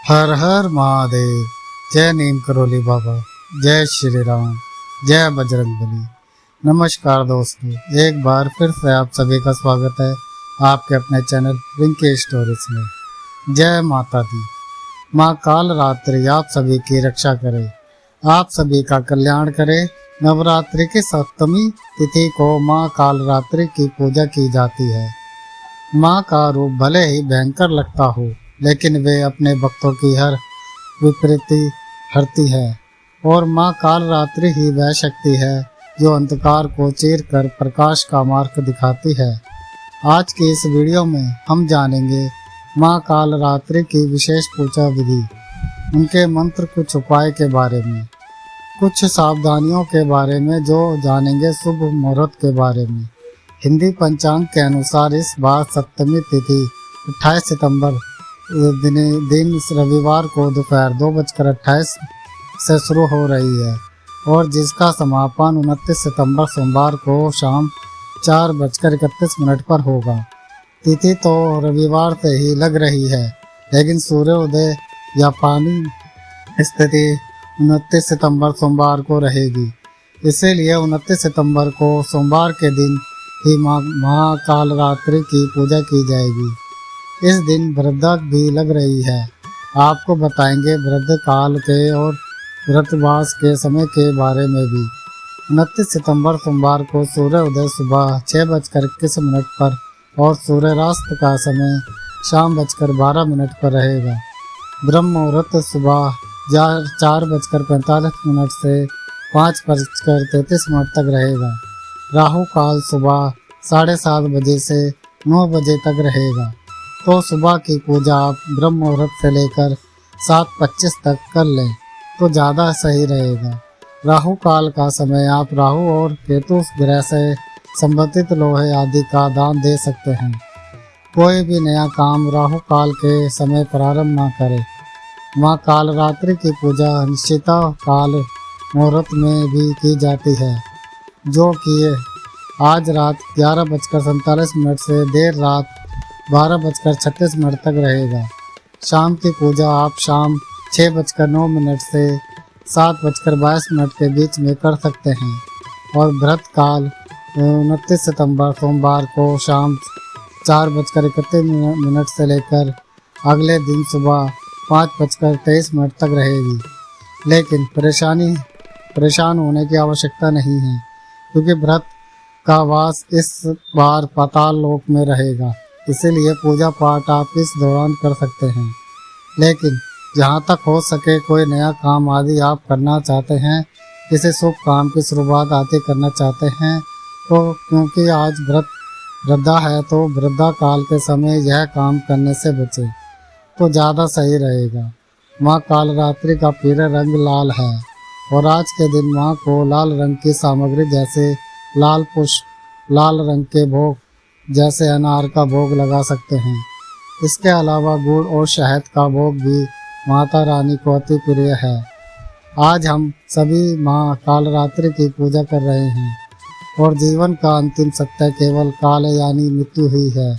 हर हर महादेव। जय नीम करोली बाबा, जय श्री राम, जय बजरंगबली। नमस्कार दोस्तों, एक बार फिर से आप सभी का स्वागत है आपके अपने चैनल रिंकी स्टोरीज में। जय माता दी। माँ काल रात्रि आप सभी की रक्षा करे, आप सभी का कल्याण करे। नवरात्रि की सप्तमी तिथि को माँ काल रात्रि की पूजा की जाती है। माँ का रूप भले ही भयंकर लगता हो, लेकिन वे अपने भक्तों की हर विपरीति हरती है। और माँ काल रात्रि ही वह शक्ति है जो अंधकार को चीर कर प्रकाश का मार्ग दिखाती है। आज की इस वीडियो में हम जानेंगे माँ काल रात्रि की विशेष पूजा विधि, उनके मंत्र, कुछ उपाय के बारे में, कुछ सावधानियों के बारे में जो जानेंगे, शुभ मुहूर्त के बारे में। हिंदी पंचांग के अनुसार इस बार सप्तमी तिथि 28 सितंबर दिन रविवार को दोपहर 2:28 से शुरू हो रही है और जिसका समापन 29 सितंबर सोमवार को शाम 4:31 पर होगा। तिथि तो रविवार से ही लग रही है, लेकिन सूर्योदय या पानी स्थिति 29 सितंबर सोमवार को रहेगी। इसीलिए 29 सितंबर को सोमवार के दिन ही माँ काल रात्रि की पूजा की जाएगी। इस दिन वृद्धा भी लग रही है। आपको बताएंगे वृद्ध काल के और व्रतवास के समय के बारे में भी। 29 सितंबर सोमवार को सूर्योदय सुबह 6:21 पर और सूर्यास्त का समय शाम 12:12 पर रहेगा। ब्रह्म मुहूर्त सुबह 4:45 से 5:33 तक रहेगा। राहु काल सुबह 7:30 बजे से 9 बजे तक रहेगा। तो सुबह की पूजा आप ब्रह्म मुहूर्त से लेकर 7:25 तक कर लें तो ज़्यादा सही रहेगा। राहु काल का समय आप राहु और केतु ग्रह से संबंधित लोहे आदि का दान दे सकते हैं। कोई भी नया काम राहु काल के समय प्रारंभ ना करें। माँ काल रात्रि की पूजा निश्चित काल मुहूर्त में भी की जाती है, जो कि आज रात 11:47 से देर रात 12:36 तक रहेगा। शाम की पूजा आप शाम 6:09 से 7:22 के बीच में कर सकते हैं और व्रत काल 29 सितंबर सोमवार को शाम 4:31 से लेकर अगले दिन सुबह 5:23 तक रहेगी। लेकिन परेशान होने की आवश्यकता नहीं है, क्योंकि व्रत का वास इस बार पाताल लोक में रहेगा। इसीलिए पूजा पाठ आप इस दौरान कर सकते हैं। लेकिन जहाँ तक हो सके कोई नया काम आदि आप करना चाहते हैं, किसी शुभ काम की शुरुआत आदि करना चाहते हैं, तो क्योंकि आज वृद्धा है तो वृद्धा काल के समय यह काम करने से बचे तो ज़्यादा सही रहेगा। माँ काल रात्रि का पीला रंग लाल है और आज के दिन माँ को लाल रंग की सामग्री जैसे लाल पुष्प, लाल रंग के भोग जैसे अनार का भोग लगा सकते हैं। इसके अलावा गुड़ और शहद का भोग भी माता रानी को अति प्रिय है। आज हम सभी माँ काल रात्रि की पूजा कर रहे हैं और जीवन का अंतिम सत्य केवल काल यानी मृत्यु ही है।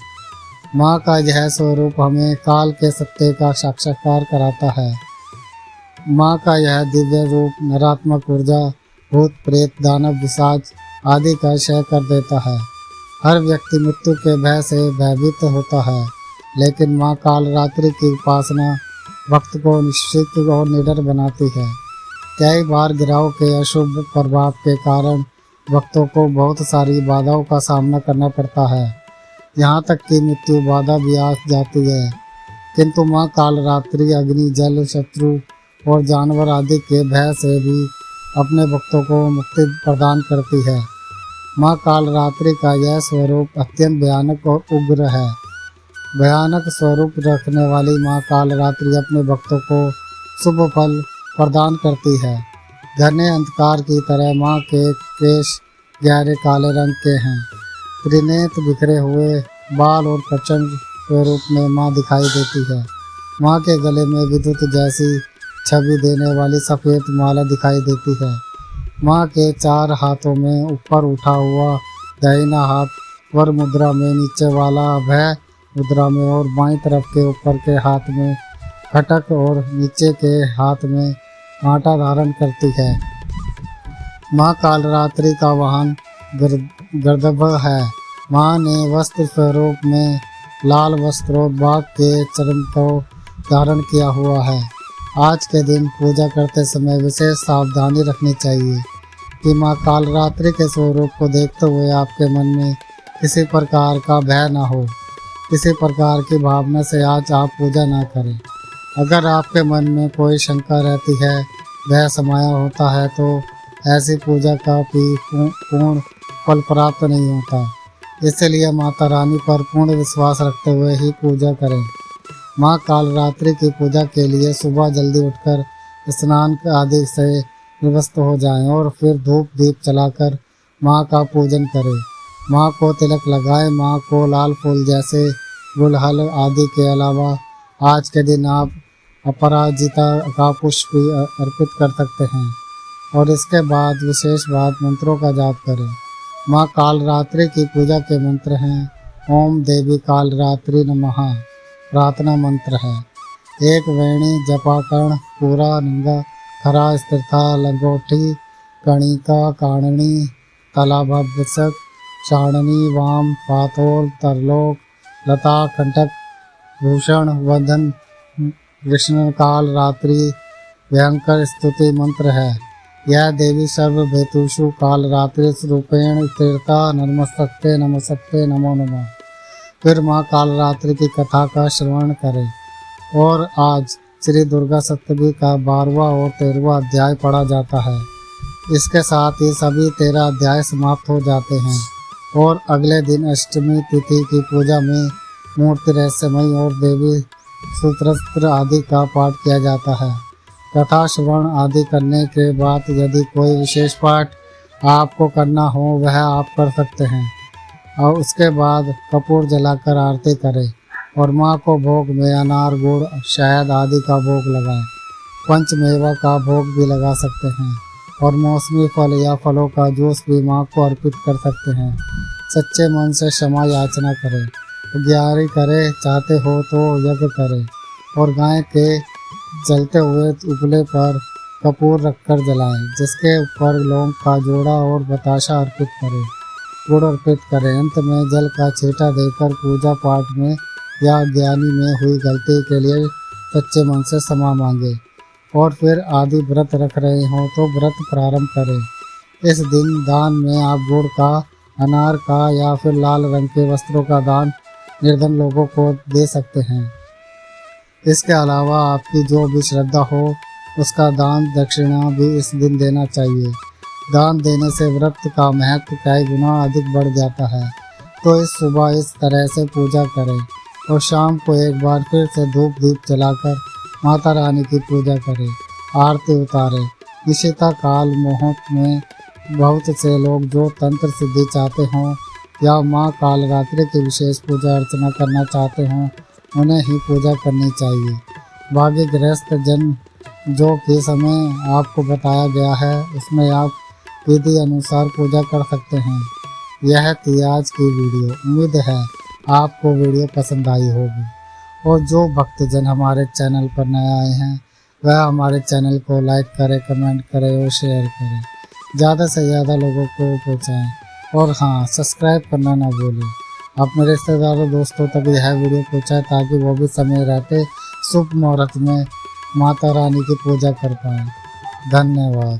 माँ का यह स्वरूप हमें काल के सत्य का साक्षात्कार कराता है। माँ का यह दिव्य रूप नकारात्मक ऊर्जा, भूत प्रेत, दानव, पिशाच आदि का क्षय कर देता है। हर व्यक्ति मृत्यु के भय से भयभीत होता है, लेकिन माँ काल रात्रि की उपासना भक्त को निश्चित और निडर बनाती है। कई बार गिराव के अशुभ प्रभाव के कारण भक्तों को बहुत सारी बाधाओं का सामना करना पड़ता है, यहाँ तक कि मृत्यु बाधा भी आ जाती है। किंतु माँ काल रात्रि अग्नि, जल, शत्रु और जानवर आदि के भय से भी अपने भक्तों को मुक्ति प्रदान करती है। माँ काल रात्रि का यह स्वरूप अत्यंत भयानक और उग्र है। भयानक स्वरूप रखने वाली माँ काल रात्रि अपने भक्तों को शुभ फल प्रदान करती है। घने अंधकार की तरह माँ के केश गहरे काले रंग के हैं। त्रिनेत्र, बिखरे हुए बाल और प्रचंड स्वरूप में माँ दिखाई देती है। माँ के गले में विद्युत जैसी छवि देने वाली सफ़ेद माला दिखाई देती है। माँ के 4 हाथों में ऊपर उठा हुआ दाहिना हाथ वर मुद्रा में, नीचे वाला अभय मुद्रा में और बाईं तरफ के ऊपर के हाथ में खटक और नीचे के हाथ में कांटा धारण करती है। माँ कालरात्रि का वाहन गर्दभ है। माँ ने वस्त्र स्वरूप में लाल वस्त्र और बाघ के चर्म को धारण किया हुआ है। आज के दिन पूजा करते समय विशेष सावधानी रखनी चाहिए कि माँ कालरात्रि के स्वरूप को देखते हुए आपके मन में किसी प्रकार का भय न हो, किसी प्रकार की भावना से आज आप पूजा ना करें। अगर आपके मन में कोई शंका रहती है, भय समाया होता है, तो ऐसी पूजा का भी पूर्ण फल प्राप्त नहीं होता। इसलिए माता रानी पर पूर्ण विश्वास रखते हुए ही पूजा करें। माँ कालरात्रि की पूजा के लिए सुबह जल्दी उठकर स्नान आदि से विवस्त हो जाएं और फिर धूप दीप जलाकर माँ का पूजन करें। माँ को तिलक लगाएं। माँ को लाल फूल जैसे गुलहल आदि के अलावा आज के दिन आप अपराजिता का पुष्प भी अर्पित कर सकते हैं और इसके बाद विशेष बात मंत्रों का जाप करें। माँ कालरात्रि की पूजा के मंत्र हैं ओम देवी कालरात्रि नमः प्रार्थना मंत्र है। एक वेणी जपाकर्ण पूरा नंगा खरा स्थिरता लंगोटी कणिका काणनी तलाभसक चाणनी वाम पातोल तरलोक लता कंटक भूषण वंदन कृष्ण कालरात्रि भयंकर स्तुति मंत्र है। यह देवी सर्वभूतेषु कालरात्रि रूपेण स्थिरता नमस्ते नमो नमः। फिर माँ कालरात्रि की कथा का श्रवण करें और आज श्री दुर्गा सप्तमी का 12वां और 13वां अध्याय पढ़ा जाता है। इसके साथ ही सभी 13 अध्याय समाप्त हो जाते हैं और अगले दिन अष्टमी तिथि की पूजा में मूर्ति रहस्यमयी और देवी सूत्रस्त्र आदि का पाठ किया जाता है। कथा श्रवण आदि करने के बाद यदि कोई विशेष पाठ आपको करना हो वह आप कर सकते हैं और उसके बाद कपूर जलाकर आरती करें और माँ को भोग में अनार गुड़ शहद आदि का भोग लगाएं। पंचमेवा का भोग भी लगा सकते हैं और मौसमी फल या फलों का जूस भी माँ को अर्पित कर सकते हैं। सच्चे मन से क्षमा याचना करें, ग्यारह करें, चाहते हो तो यज्ञ करें और गाय के जलते हुए उपले पर कपूर रखकर जलाएं, जिसके ऊपर लौंग का जोड़ा और बताशा अर्पित करें, गुड़ अर्पित करें। अंत में जल का छींटा देकर पूजा पाठ में या ज्ञानी में हुई गलती के लिए सच्चे मन से क्षमा मांगे और फिर आदि व्रत रख रहे हों तो व्रत प्रारंभ करें। इस दिन दान में आप गुड़ का, अनार का या फिर लाल रंग के वस्त्रों का दान निर्धन लोगों को दे सकते हैं। इसके अलावा आपकी जो भी श्रद्धा हो उसका दान दक्षिणा भी इस दिन देना चाहिए। दान देने से व्रत का महत्व कई गुना अधिक बढ़ जाता है। तो इस सुबह इस तरह से पूजा करें और शाम को एक बार फिर से धूप दीप जलाकर माता रानी की पूजा करें, आरती उतारें। निशिता काल मुहूर्त में बहुत से लोग जो तंत्र सिद्धि चाहते हों या माँ कालरात्रि की विशेष पूजा अर्चना करना चाहते हों उन्हें ही पूजा करनी चाहिए। बाकी गृहस्थ जन जो कि समय आपको बताया गया है उसमें आप विधि अनुसार पूजा कर सकते हैं। यह थी आज की वीडियो। उम्मीद है आपको वीडियो पसंद आई होगी और जो भक्तजन हमारे चैनल पर नए आए हैं वह हमारे चैनल को लाइक करें, कमेंट करें और शेयर करें, ज़्यादा से ज़्यादा लोगों को पहुँचाएँ और हाँ, सब्सक्राइब करना ना भूलें। अपने रिश्तेदारों दोस्तों तक यह वीडियो पहुँचाएँ ताकि वो भी समय रहते शुभ मुहूर्त में माता रानी की पूजा कर पाएँ। धन्यवाद।